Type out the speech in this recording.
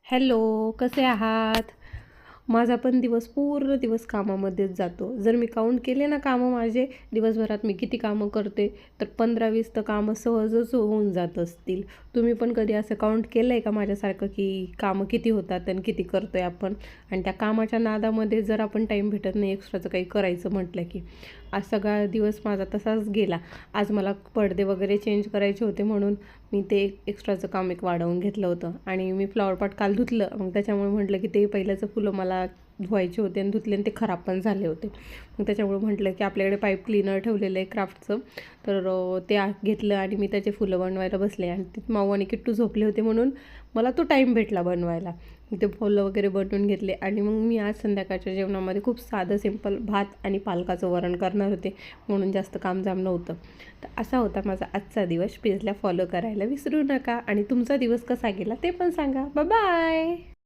Hello, कसे आहात? माझा पण पूर्ण दिवस कामामध्येच जातो. जर मी काउंट केले ना कामं माझे, दिवसभरात मी किती कामं करते, तर 15-20 तर कामं सहजच होऊन जात असतील. तुम्ही पण कधी असं काउंट केलं आहे का माझ्यासारखं, की कामं किती होतात आणि किती करतोय आपण? आणि त्या कामाच्या नादामध्ये जर आपण टाईम भेटत नाही एक्स्ट्राचं काही करायचं म्हटलं की. आज सगळा दिवस माझा तसाच गेला. आज मला पडदे वगैरे चेंज करायचे होते म्हणून मी ते एक्स्ट्राचं काम एक वाढवून घेतलं होतं आणि मी फ्लॉवर पॉट काल धुतलं. मग त्याच्यामुळे म्हटलं की ते पहिल्याचं फुलं मला धुवायचे होते आणि धुतले आणि ते खराब पण झाले होते. मग त्याच्यामुळे म्हटलं की आपल्याकडे पाईप क्लीनर ठेवलेलं आहे क्राफ्टचं, तर ते घेतलं आणि मी त्याचे फुलं बनवायला बसले आणि तिथे माऊ आणि किट्टू झोपले होते म्हणून मला तो टाईम भेटला बनवायला. ते फुलं वगैरे बनवून घेतले आणि मग मी आज संध्याकाळच्या जेवणामध्ये खूप साधं सिंपल भात आणि पालकाचं वरण करणार होते, म्हणून जास्त कामजाम नव्हतं. तर असा होता माझा आजचा दिवस. प्लीजला फॉलो करायला विसरू नका आणि तुमचा दिवस कसा गेला ते पण सांगा. बाय.